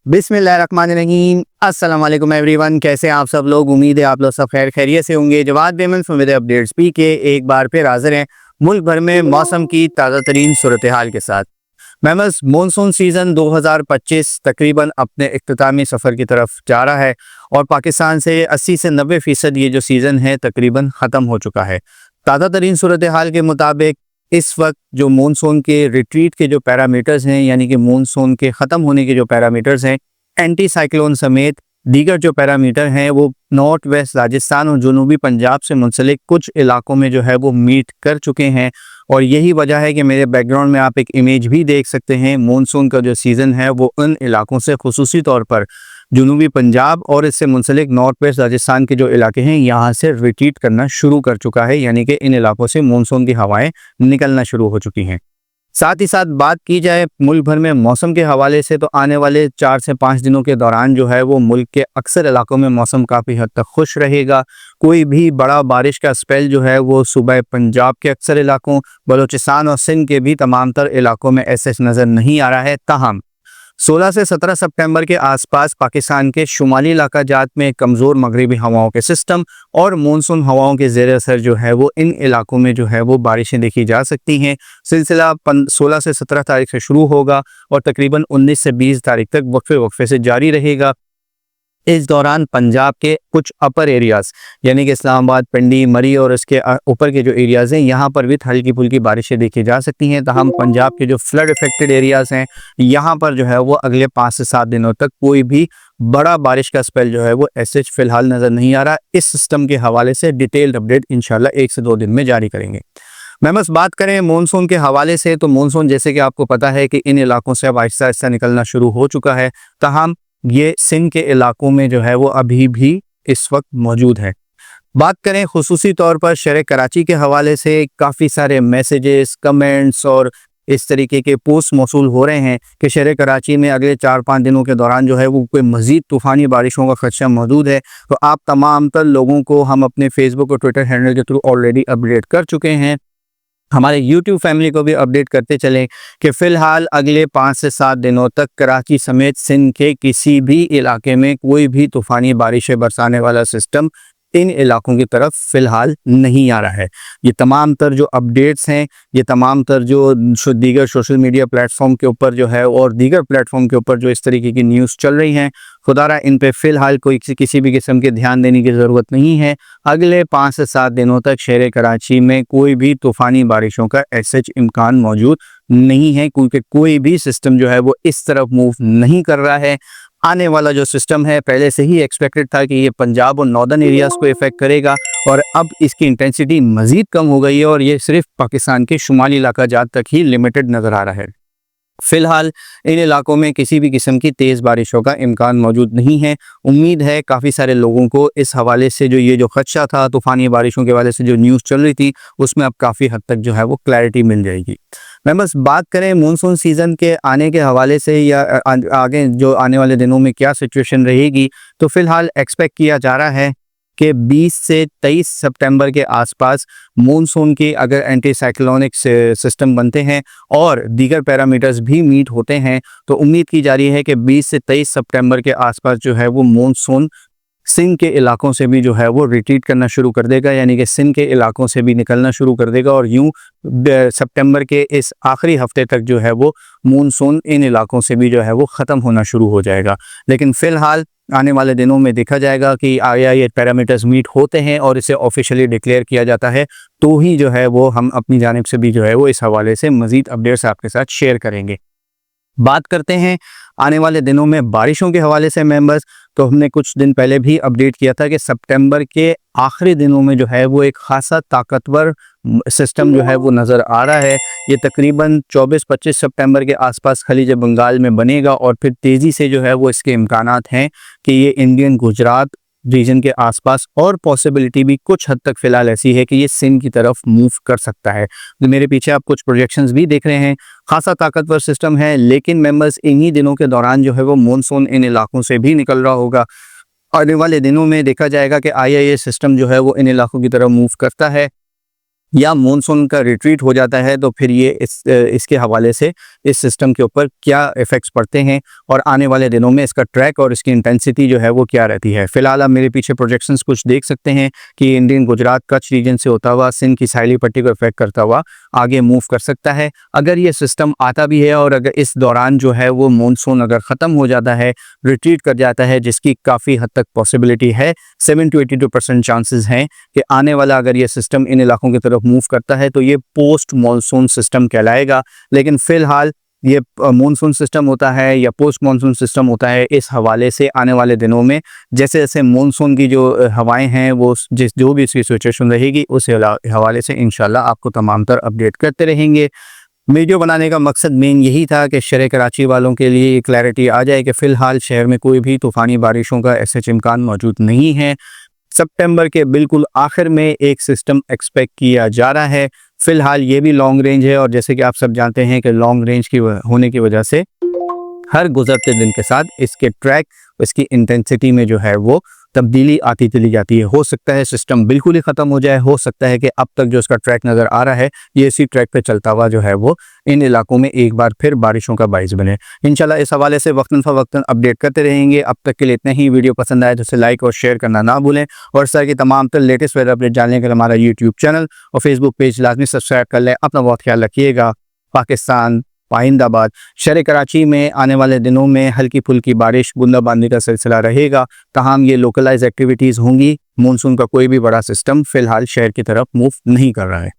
बिस्मिल्लाहिर्रहमानिर्रहीम। अस्सलाम वालेकुम एवरीवन, कैसे हैं आप सब लोग। उम्मीद है आप लोग सब खैर खैरियत से होंगे। जवाद बेमन सुमेद अपडेट्स पी के एक बार फिर हाजिर हैं मुल्क भर में मौसम की ताज़ा तरीन सूरत हाल के साथ। मेमस मानसून सीज़न 2025 तकरीबन अपने इख्तितामी सफ़र की तरफ जा रहा है और पाकिस्तान से 80 से 90% ये जो सीज़न है तकरीबन ख़त्म हो चुका है। ताज़ा तरीन सूरत हाल के मुताबिक इस वक्त जो मानसून के रिट्रीट के जो पैरामीटर्स हैं, यानी कि मानसून के ख़त्म होने के जो पैरामीटर्स हैं, एंटी साइक्लोन समेत दीगर जो पैरामीटर हैं वो नॉर्थ वेस्ट राजस्थान और जनूबी पंजाब से मुंसलिक कुछ इलाकों में जो है वो मीट कर चुके हैं। और यही वजह है कि मेरे बैकग्राउंड में आप एक इमेज भी देख सकते हैं। मानसून का जो सीज़न है वो उन इलाकों से खुसूसी तौर पर जनूबी पंजाब और इससे मुंसलिक नॉर्थ वेस्ट राजस्थान के जो इलाके हैं यहाँ से रिट्रीट करना शुरू कर चुका है, यानी कि इन इलाकों से मानसून की हवाएं निकलना शुरू हो चुकी हैं। साथ ही साथ बात की जाए मुल्क भर में मौसम के हवाले से, तो आने वाले 4 से 5 दिनों के दौरान जो है वो मुल्क के अक्सर इलाकों में मौसम काफ़ी हद तक खुश रहेगा। कोई भी बड़ा बारिश का स्पेल जो है वो सुबह पंजाब के अक्सर इलाकों, बलूचिस्तान और सिंध के भी तमाम तर इलाकों में ऐसे नज़र नहीं आ रहा है। ताहम 16 से 17 सितंबर के आसपास पाकिस्तान के शुमाली इलाका जात में कमज़ोर मगरिबी हवाओं के सिस्टम और मानसून हवाओं के ज़ेर असर जो है वो इन इलाकों में जो है वो बारिशें देखी जा सकती हैं। सिलसिला 16 से 17 तारीख से शुरू होगा और तकरीबन 19 से 20 तारीख तक वक्फे वक्फे से जारी रहेगा। इस दौरान पंजाब के कुछ अपर एरियाज़ यानी कि इस्लामाबाद, पिंडी, मरी और इसके ऊपर के जो एरियाज़ हैं यहाँ पर भी हल्की फुल्की बारिशें देखी जा सकती हैं। तहम पंजाब के जो फ्लड इफेक्टेड एरियाज़ हैं यहाँ पर जो है वो अगले 5 से 7 दिनों तक कोई भी बड़ा बारिश का स्पेल जो है वो ऐसे फिलहाल नज़र नहीं आ रहा। इस सिस्टम के हवाले से डिटेल्ड अपडेट इंशाल्लाह 1 से 2 दिन में जारी करेंगे। मैं बस बात करें मानसून के हवाले से, तो मानसून जैसे कि आपको पता है कि इन इलाकों से अब आहिस्ता आहिस्ता निकलना शुरू हो चुका है। तहम ये सिंध के इलाकों में जो है वो अभी भी इस वक्त मौजूद है। बात करें खुसूसी तौर पर शहर कराची के हवाले से, काफ़ी सारे मैसेजेस, कमेंट्स और इस तरीके के पोस्ट मौसूल हो रहे हैं कि शहर कराची में अगले 4-5 दिनों के दौरान जो है वो कोई मज़ीद तूफ़ानी बारिशों का खदशा मौजूद है। तो आप तमाम तर लोगों को हम अपने फेसबुक और ट्विटर हैंडल के थ्रू ऑलरेडी अपडेट कर चुके हैं। हमारे YouTube फैमिली को भी अपडेट करते चलें कि फ़िलहाल अगले 5 से 7 दिनों तक कराची समेत सिंध के किसी भी इलाके में कोई भी तूफ़ानी बारिशें बरसाने वाला सिस्टम इन इलाकों की तरफ फ़िलहाल नहीं आ रहा है। ये तमाम तर जो अपडेट्स हैं, ये तमाम तर जो दीगर सोशल मीडिया प्लेटफॉर्म के ऊपर जो है और दीगर प्लेटफॉर्म के ऊपर जो इस तरीके की न्यूज़ चल रही हैं, खुदारा इन पे फ़िलहाल कोई किसी भी किस्म के ध्यान देने की ज़रूरत नहीं है। अगले 5 से 7 दिनों तक शहर कराची में कोई भी तूफ़ानी बारिशों का ऐसा इम्कान मौजूद नहीं है, क्योंकि कोई भी सिस्टम जो है वो इस तरफ मूव नहीं कर रहा है। आने वाला जो सिस्टम है पहले से ही एक्सपेक्टेड था कि ये पंजाब और नॉर्दर्न एरियाज़ को इफेक्ट करेगा और अब इसकी इंटेंसिटी मज़ीद कम हो गई है और ये सिर्फ पाकिस्तान के शुमाली इलाका जात तक ही लिमिटेड नज़र आ रहा है। फ़िलहाल इन इलाकों में किसी भी किस्म की तेज़ बारिशों का इम्कान मौजूद नहीं है। उम्मीद है काफ़ी सारे लोगों को इस हवाले से जो ये जो खदशा था तूफ़ानी बारिशों के हवाले से जो न्यूज़ चल रही थी उसमें अब काफ़ी हद तक जो है वो क्लैरिटी मिल जाएगी। मैं बस बात करें मानसून सीज़न के आने के हवाले से या आगे जो आने वाले दिनों में क्या सिचुएशन रहेगी, तो फ़िलहाल एक्सपेक्ट किया जा रहा है कि 20 से 23 सितंबर के आसपास मानसून के अगर एंटी साइक्लोनिक सिस्टम बनते हैं और दीगर पैरामीटर्स भी मीट होते हैं तो उम्मीद की जा रही है कि 20 से 23 सितंबर के आसपास जो है वो मानसून सिंध के इलाकों से भी जो है वो रिट्रीट करना शुरू कर देगा, यानी कि सिंध के इलाकों से भी निकलना शुरू कर देगा और यूं सितंबर के इस आखिरी हफ्ते तक जो है वो मानसून इन इलाकों से भी जो है वो ख़त्म होना शुरू हो जाएगा। लेकिन फ़िलहाल आने वाले दिनों में देखा जाएगा कि आया ये पैरामीटर्स मीट होते हैं और इसे ऑफिशियली डिक्लेयर किया जाता है तो ही जो है वो हम अपनी जानिब से भी जो है वो इस हवाले से मज़ीद अपडेट्स आपके साथ शेयर करेंगे। बात करते हैं आने वाले दिनों में बारिशों के हवाले से मेंबर्स, तो हमने कुछ दिन पहले भी अपडेट किया था कि सितंबर के आखिरी दिनों में जो है वो एक खासा ताकतवर सिस्टम जो है वो नज़र आ रहा है। ये तकरीबन 24-25 सितंबर के आसपास खलीज बंगाल में बनेगा और फिर तेज़ी से जो है वो इसके इम्कानात हैं कि ये इंडियन गुजरात रीजन के आसपास और पॉसिबिलिटी भी कुछ हद तक फ़िलहाल ऐसी है कि ये सिंध की तरफ मूव कर सकता है। तो मेरे पीछे आप कुछ प्रोजेक्शंस भी देख रहे हैं, खासा ताकतवर सिस्टम है। लेकिन मेंबर्स इन्हीं दिनों के दौरान जो है वो मानसून इन इलाकों से भी निकल रहा होगा। आने वाले दिनों में देखा जाएगा कि आईआईए सिस्टम जो है वो इन इलाकों की तरफ मूव करता है या मॉनसून का रिट्रीट हो जाता है, तो फिर ये इसके हवाले से इस सिस्टम के ऊपर क्या इफ़ेक्ट्स पड़ते हैं और आने वाले दिनों में इसका ट्रैक और इसकी इंटेंसिटी जो है वो क्या रहती है। फिलहाल आप मेरे पीछे प्रोजेक्शंस कुछ देख सकते हैं कि इंडियन गुजरात कच्छ रीजन से होता हुआ सिंध की साहिली पट्टी को इफेक्ट करता हुआ आगे मूव कर सकता है। अगर ये सिस्टम आता भी है और अगर इस दौरान जो है वो मॉनसून अगर ख़त्म हो जाता है, रिट्रीट कर जाता है, जिसकी काफ़ी हद तक पॉसिबिलिटी है, 7 to 82% चांसेस हैं कि आने वाला अगर ये सिस्टम इन इलाकों की तरफ मूव करता है तो ये पोस्ट मॉनसून सिस्टम कहलाएगा। लेकिन फिलहाल ये मॉनसून सिस्टम होता है या पोस्ट मॉनसून सिस्टम होता है, इस हवाले से आने वाले दिनों में जैसे जैसे मॉनसून की जो हवाएं हैं वो जो भी इसकी सिचुएशन रहेगी उस हवाले से इंशाल्लाह आपको तमाम तर अपडेट करते रहेंगे। वीडियो बनाने का मकसद मेन यही था कि शहर कराची वालों के लिए क्लैरिटी आ जाए कि फ़िलहाल शहर में कोई भी तूफ़ानी बारिशों का ऐसा इम्कान मौजूद नहीं है। सितंबर के बिल्कुल आखिर में एक सिस्टम एक्सपेक्ट किया जा रहा है। फ़िलहाल ये भी लॉन्ग रेंज है और जैसे कि आप सब जानते हैं कि लॉन्ग रेंज की होने की वजह से हर गुजरते दिन के साथ इसके ट्रैक, इसकी इंटेंसिटी में जो है वो तब्दीली आती चली जाती है। हो सकता है सिस्टम बिल्कुल ही ख़त्म हो जाए, हो सकता है कि अब तक जो इसका ट्रैक नज़र आ रहा है ये इसी ट्रैक पे चलता हुआ जो है वो इन इलाकों में एक बार फिर बारिशों का बाइस बने। इंशाल्लाह इस हवाले से वक्तन फ़वक्तन अपडेट करते रहेंगे। अब तक के लिए इतना ही। वीडियो पसंद आए तो उसे लाइक और शेयर करना ना भूलें और इस तरह की तमाम तर लेटेस्ट वेदर अपडेट जानने के लिए हमारा यूट्यूब चैनल और फेसबुक पेज लाजमी सब्सक्राइब कर लें। अपना बहुत ख्याल रखिएगा। पाकिस्तान पाइंदाबाद। शहर कराची में आने वाले दिनों में हल्की फुल्की बारिश बूंदाबांदी का सिलसिला रहेगा। तमाम ये लोकलाइज एक्टिविटीज़ होंगी। मॉनसून का कोई भी बड़ा सिस्टम फ़िलहाल शहर की तरफ मूव नहीं कर रहा है।